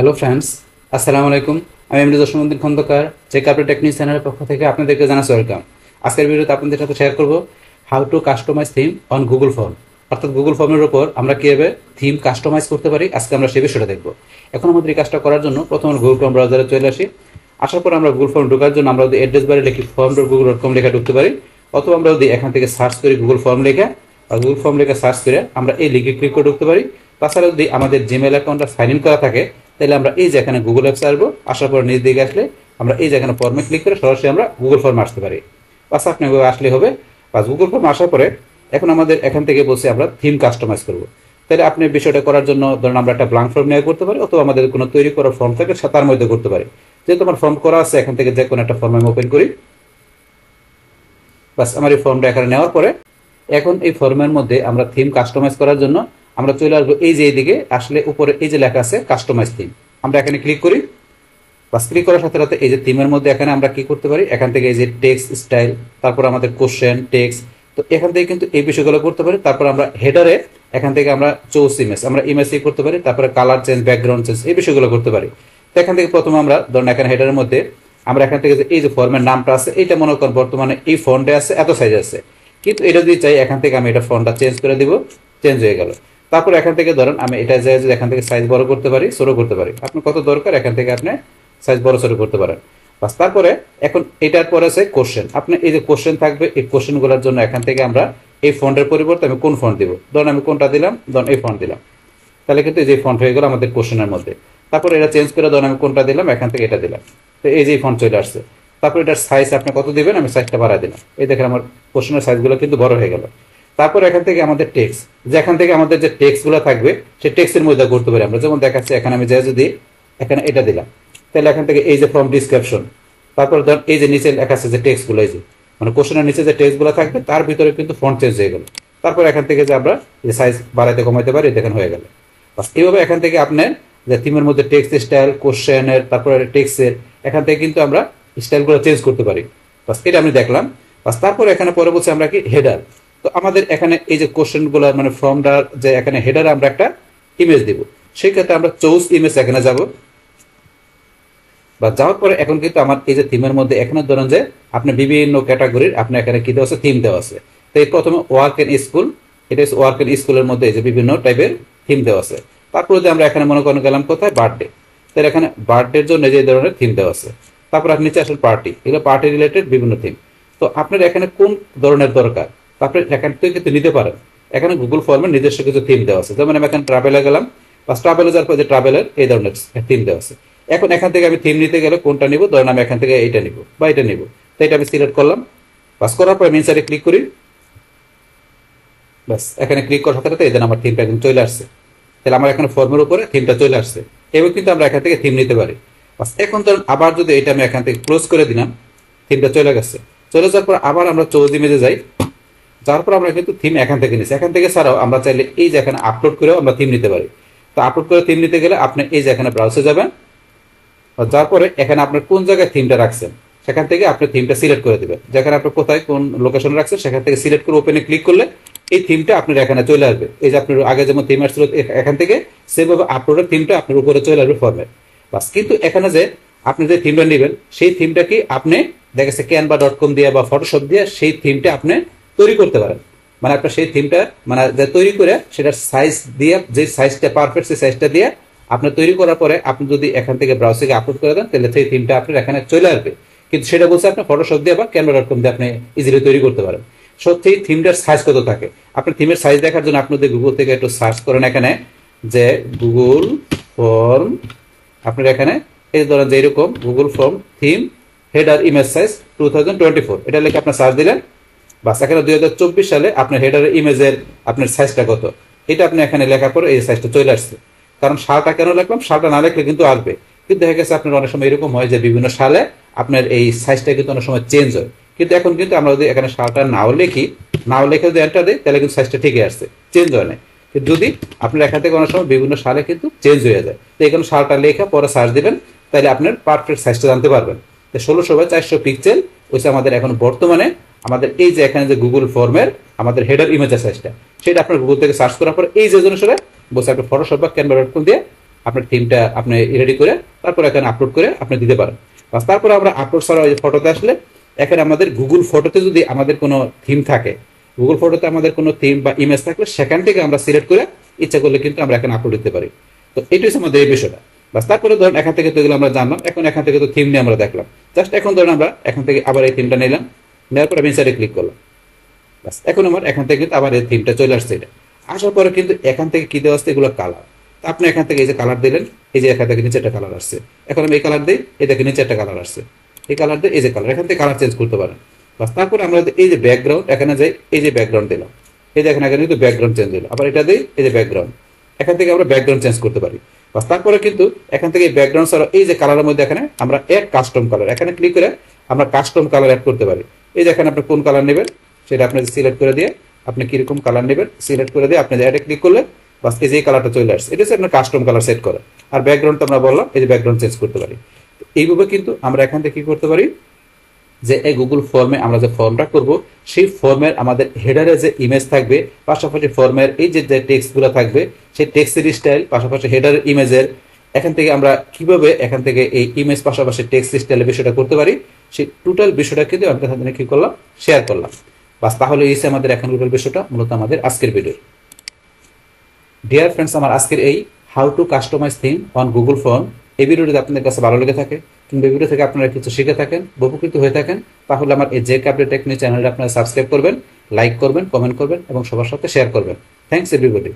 Hello friends, আসসালামু আলাইকুম। আমি MD Jasimuddin Khandakar, check update technic চ্যানেলের পক্ষ থেকে আপনাদেরকে জানাচ্ছি ওয়েলকাম। আজকের ভিডিওতে আপনাদের সাথে শেয়ার করব how to customize theme on Google form, অর্থাৎ গুগল ফর্মের উপর আমরা কীভাবে থিম কাস্টমাইজ করতে পারি। আজকে আমরা সেই বিষয়টা দেখব। এখন আমাদের এই কাজটা করার জন্য প্রথমে গুগল ফর্ম ব্রাউজারে চলে আসি। আসার পর আমরা গুগল ফর্ম ঢোকার জন্য আমরা যদি অ্যাড্রেস বারে লিখি form.google.com লেখা ঢুকতে পারি, অথবা আমরা যদি এখান থেকে সার্চ করি গুগল ফর্ম লেখা বা গুগল ফর্ম লেখা সার্চ করে আমরা এই লিঙ্কে ক্লিক করে ঢুকতে পারি। তাছাড়া যদি আমাদের জিমেল অ্যাকাউন্টটা সাইন ইন করা থাকে তাহলে আমরা এই যে এখানে গুগল অ্যাপসে আসবো, আসার পর নিচ দিকে আসলে আমরা এই যে এখানে ফর্মে ক্লিক করে সরাসরি আমরা গুগল ফর্মে আসতে পারি। বাস আপনি আসলে হবে। বাস গুগল ফর্মে আসার পরে এখন আমাদের এখান থেকে বলছে আমরা থিম কাস্টমাইজ করবো। তাহলে আপনি বিষয়টা করার জন্য ধরুন আমরা একটা ব্ল্যাঙ্ক ফর্ম নিয়ে করতে পারি, অথবা আমাদের কোনো তৈরি করা ফর্ম থাকে তার মধ্যে করতে পারি। যেহেতু আমার ফর্ম করা আছে, এখান থেকে যে কোনো একটা ফর্ম আমি ওপেন করি। বাস আমার এই ফর্মটা এখানে নেওয়ার পরে এখন এই ফর্মের মধ্যে আমরা থিম কাস্টমাইজ করার জন্য আমরা চলে আসবো এই যে এইদিকে আসলে উপরে এই যে লেখা আছে কাস্টমাইজ থিম, আমরা এখানে ক্লিক করি। বাস ক্লিক করার সাথে সাথে এই যে থিমের মধ্যে এখানে আমরা কি করতে পারি, এখান থেকে এই যে টেক্সট স্টাইল, তারপর আমাদের কোশ্চেন টেক্সট, তো এখান থেকে কিন্তু এই বিষয়গুলো করতে পারি। তারপর আমরা হেডারে এখান থেকে আমরা চুজ ইমেজ, আমরা ইমেজ করতে পারি। তারপরে কালার চেঞ্জ, ব্যাকগ্রাউন্ড চেঞ্জ, এই বিষয়গুলো করতে পারি। তো এখান থেকে প্রথমে আমরা ধরুন এখানে হেডারের মধ্যে আমরা এখান থেকে যে এই যে ফর্মের নামটা আছে এটা মনে করেন বর্তমানে এই ফন্টে আছে, এত সাইজ আছে, কিন্তু এটা যদি চাই এখান থেকে আমি এটা ফন্টটা চেঞ্জ করে দিব, চেঞ্জ হয়ে গেল। তারপর এখান থেকে ধরেন আমি এটা যাই যদি এখান থেকে সাইজ বড় করতে পারি, ছোট করতে পারি, আপনার কত দরকার এখান থেকে আপনি সাইজ বড় ছোট করতে পারেন। বাস তারপরে এখন এটার পরে আছে কোশ্চেন, আপনি এই যে কোশ্চেন থাকবে এই কোশ্চেনগুলোর জন্য এখান থেকে আমরা এই ফন্টের পরিবর্তে আমি কোন ফন্ট দিব, ধরুন আমি কোনটা দিলাম, ধরুন এই ফন্ট দিলাম, তাহলে কিন্তু এই যে ফন্ট হয়ে গেল আমাদের কোশ্চেনের মধ্যে। তারপর এটা চেঞ্জ করে ধরুন আমি কোনটা দিলাম, এখান থেকে এটা দিলাম, তো এই যে ফন্ট চলে আসছে। তারপর এটার সাইজ আপনি কত দিবেন, আমি সাইজটা বাড়াই দিলাম, এই দেখেন আমার কোশ্চেনের সাইজগুলো কিন্তু বড় হয়ে গেল। তারপর এখান থেকে আমাদের টেক্সট, যেখান থেকে আমাদের যে টেক্সটগুলো থাকবে সেই টেক্সটের মধ্যে করতে পারি আমরা। যেমন দেখাচ্ছি এখানে আমি যাই যদি এখানে এটা দিলাম, তাহলে এখান থেকে এই যে ফর্ম ডিসক্রিপশন, তারপর ধর এই যে নিচে লেখা আছে যে টেক্সটগুলো, এই যে মানে কোশ্চেনের নিচে যে টেক্সটগুলো থাকবে তার ভিতরে কিন্তু ফন্ট চেঞ্জ হয়ে গেল। তারপর এখান থেকে যে আমরা যে সাইজ বাড়াইতে কমাইতে পারি দেখেন হয়ে গেল। বাস এইভাবে এখান থেকে আপনার যে থিমের মধ্যে টেক্সট স্টাইল, কোশ্চেনের, তারপরে টেক্সটের এখান থেকে কিন্তু আমরা স্টাইলগুলো চেঞ্জ করতে পারি। বাস এটা আমি দেখলাম। বাস তারপর এখানে পরে বলছি আমরা কি হেডার, তো আমাদের এখানে এই যে কোশ্চেনগুলো মানে ফর্মটার যে এখানে হেডারে আমরা একটা ইমেজ দিব, সেই ক্ষেত্রে আমরা চুজ ইমেজ এখানে যাব। বা যাওয়ার পরে এখন কিন্তু আমার এই যে থিমের মধ্যে এখানে ধরেন যে আপনি বিভিন্ন ক্যাটাগরির আপনি এখানে কি দেওয়া আছে, থিম দেওয়া আছে। তো এই প্রথমে ওয়ার্ক এন্ড স্কুল, এটা হচ্ছে ওয়ার্ক এন্ড স্কুলের মধ্যে এই যে বিভিন্ন টাইপের থিম দেওয়া আছে। তারপরে যে আমরা এখানে মনে করেন গেলাম কোথায়, বার্থডে, তাহলে এখানে বার্থডের জন্য যে ধরনের থিম দেওয়া আছে। তারপর আপনি নিচে আসেন পার্টি, এগুলো পার্টি রিলেটেড বিভিন্ন থিম। তো আপনার এখানে কোন ধরনের দরকার তারপরে এখান থেকে কিন্তু নিতে পারেন। এখানে গুগল ফর্মের নিজস্ব কিছু থিম দেওয়া আছে, যেমন আমি এখানে ট্রাভেলে গেলাম, বা ট্রাভেলে যাওয়ার পর যে ট্রাভেলের এই ধরনের থিম দেওয়া আছে। এখন এখান থেকে আমি থিম নিতে গেলে কোনটা নিব, ধরেন আমি এখান থেকে এইটা নিব বা এটা নিব, তো এটা আমি সিলেক্ট করলাম। বাস করার পর আমি ইনসাইডে ক্লিক করি। বাস এখানে ক্লিক করার সাথে সাথে এই আমার থিমটা একদম চলে আসছে। তাহলে আমার এখানে ফর্মের উপরে থিমটা চলে আসছে, এবার কিন্তু আমরা এখান থেকে থিম নিতে পারি। বাস এখন ধরুন আবার যদি এটা আমি এখান থেকে ক্লোজ করে দিলাম, থিমটা চলে গেছে। চলে যাওয়ার পর আবার আমরা চৌজ ইমেজে যাই, যাওয়ার পর আমরা কিন্তু থিম এখান থেকে নিচ্ছি। এখান থেকে ছাড়াও আমরা চাইলে এই যে এখানে আপলোড করেও আমরা থিম নিতে পারি। তো আপলোড করে থিম নিতে গেলে আপনি এই যে এখানে ব্রাউজে যাবেন, যার পরে এখানে আপনার কোন জায়গায় থিমটা রাখছেন সেখান থেকে আপনি থিমটা সিলেক্ট করে দেবেন। যেখানে আপনি কোথায় কোন লোকেশনে রাখছেন সেখান থেকে সিলেক্ট করে ওপেনে ক্লিক করলে এই থিমটা আপনার এখানে চলে আসবে। এই যে আপনার আগে যেমন থিম আসছিল এখান থেকে সেভাবে আপলোডের থিমটা আপনার উপরে চলে আসবে ফর্মে। বাস কিন্তু এখানে যে আপনি যে থিমটা নেবেন সেই থিমটা কি আপনি দেখেছে canva.com দিয়ে বা ফটোশপ দিয়ে সেই থিমটা আপনি তৈরি করতে পারেন। মানে আপনার সেই থিমটা মানে যে তৈরি করে সেটার সাইজ দিয়ে, যে সাইজটা পারফেক্ট সেই সাইজটা দিয়ে আপনার তৈরি করার পরে আপনি যদি এখান থেকে ব্রাউজ থেকে আপলোড করে দেন তাহলে সেই থিমটা আপনার এখানে চলে আসবে। কিন্তু সেটা বলছে আপনি ফটোশপ দিয়ে বা canva.com দিয়ে আপনি ইজিলি তৈরি করতে পারেন। সত্যি থিমটার সাইজ কত থাকে, আপনি থিমের সাইজ দেখার জন্য আপনি যদি গুগল থেকে একটু সার্চ করেন এখানে যে গুগল ফর্ম, আপনার এখানে এই ধরেন যে এরকম Google form theme header image size 2024 এটা লিখে আপনার সার্চ দিলেন। বাস এখানে 2024 সালে আপনার হেডারের ইমেজের আপনার সাইজটা কত এটা আপনি এখানে লেখার পরে এই সাইজটা চলে আসছে। কারণ সালটা কেন লিখলাম, সালটা না লিখলে কিন্তু আসবে, কিন্তু দেখা গেছে আপনার অনেক সময় এরকম হয় যে বিভিন্ন সালে আপনার এই সাইজটা কিন্তু অনেক সময় চেঞ্জ হয়। কিন্তু এখন কিন্তু আমরা যদি এখানে সালটা নাও লিখি, নাও লিখে যদি এন্টার দিই তাহলে কিন্তু সাইজটা ঠিকই আসছে, চেঞ্জ হয় না। কিন্তু যদি আপনার এখান থেকে অনেক সময় বিভিন্ন সালে কিন্তু চেঞ্জ হয়ে যায়, তো এখানে সালটা লেখা পরে সার্চ দিবেন, তাহলে আপনার পারফেক্ট সাইজটা জানতে পারবেন। 1600 × 400 পিক্সেল হচ্ছে আমাদের এখন বর্তমানে আমাদের এই যে এখানে যে গুগল ফর্মের আমাদের হেডার ইমেজের সাইজটা, সেটা আপনার গুগল থেকে সার্চ করার পর এই যে অনুসারে বসে আপনি ফটোশপ বা canva.com দিয়ে আপনার থিমটা আপনি রেডি করে তারপর এখানে আপলোড করে আপনি দিতে পারেন। তারপরে আমরা আপলোড ছাড়া ওই ফটোতে আসলে এখানে আমাদের গুগল ফটোতে যদি আমাদের কোনো থিম থাকে, গুগল ফটোতে আমাদের কোনো থিম বা ইমেজ থাকলে সেখান থেকে আমরা সিলেক্ট করে ইচ্ছা করলে কিন্তু আমরা এখানে আপলোড দিতে পারি। তো এটাই হচ্ছে আমাদের এই বিষয়টা। বাস তারপরে ধরুন এখান থেকে তো এগুলো আমরা জানলাম, এখন এখান থেকে তো থিম নিয়ে আমরা দেখলাম। জাস্ট এখন ধরুন আমরা এখান থেকে আবার এই থিমটা নিলাম, নেওয়ার পর আমি ইনসাইডে ক্লিক করলাম। বাস এখন আমার এখান থেকে কিন্তু আবার এই থিমটা চলে আসছে। এটা আসার পরে কিন্তু এখান থেকে কি দেওয়া আসছে, এগুলো কালার। তো আপনি এখান থেকে এই যে কালার দিলেন, এই যে এখান থেকে নিচে একটা কালার আসছে। এখন আমি এই কালার দিই, এই দেখে নিচে একটা কালার আসছে। এই কালার দিয়ে এই যে কালার, এখান থেকে কালার চেঞ্জ করতে পারেন। বাস তারপরে আমরা এই যে ব্যাকগ্রাউন্ড, এখানে যাই, এই যে ব্যাকগ্রাউন্ড দিলাম, এই দেখেন এখানে কিন্তু ব্যাকগ্রাউন্ড চেঞ্জ হলো। আবার এটা দিই, এই যে ব্যাকগ্রাউন্ড, এখান থেকে আমরা ব্যাকগ্রাউন্ড চেঞ্জ করতে পারি। বাস তারপরে কিন্তু এখান থেকে ব্যাকগ্রাউন্ড ছাড়া এই যে কালারের মধ্যে এখানে আমরা অ্যাড কাস্টম কালার, এখানে ক্লিক করে আমরা কাস্টম কালার অ্যাড করতে পারি। এই যে এখানে আপনি কোন কালার নেবেন সেটা আপনি সিলেক্ট করে দিয়ে আপনি কিরকম কালার নেবেন সিলেক্ট করে দিয়ে আপনি অ্যাডে ক্লিক করলে বাস এই যে কালারটা চলে আসছে। এটা হচ্ছে আপনার কাস্টম কালার সেট করে। আর ব্যাকগ্রাউন্ড তো আমরা বললাম এই যে ব্যাকগ্রাউন্ড চেঞ্জ করতে পারি। এইভাবে কিন্তু আমরা এখান থেকে কি করতে পারি, যে এই গুগল ফর্মে আমরা যে ফর্মটা করব সেই ফর্মের আমাদের হেডারে যে ইমেজ থাকবে, পাশাপাশি ফর্মের এই যে টেক্সটগুলো থাকবে সেই টেক্সটের স্টাইল, পাশাপাশি হেডারের ইমেজের, এখান থেকে আমরা কিভাবে এখান থেকে এই ইমেজ পাশাপাশি টেক্সট স্টাইলের বিষয়টা করতে পারি, সেই টোটাল বিষয়টা কিন্তু আমরা তাদের কি করলাম, শেয়ার করলাম। বাস তাহলে এই আমাদের এখন টোটাল বিষয়টা মূলত আমাদের আজকের ভিডিও। ডিয়ার ফ্রেন্ডস, আমার আজকের এই how to customize theme on Google form এই ভিডিওটি আপনাদের কাছে ভালো লেগে থাকে কিংবা এই ভিডিও থেকে আপনারা কিছু শিখে থাকেন, উপকৃত হয়ে থাকেন, তাহলে আমার এই জেক আপডেট টেকনিক চ্যানেলটা আপনারা সাবস্ক্রাইব করবেন, লাইক করবেন, কমেন্ট করবেন এবং সবার সাথে শেয়ার করবেন। Thanks everybody.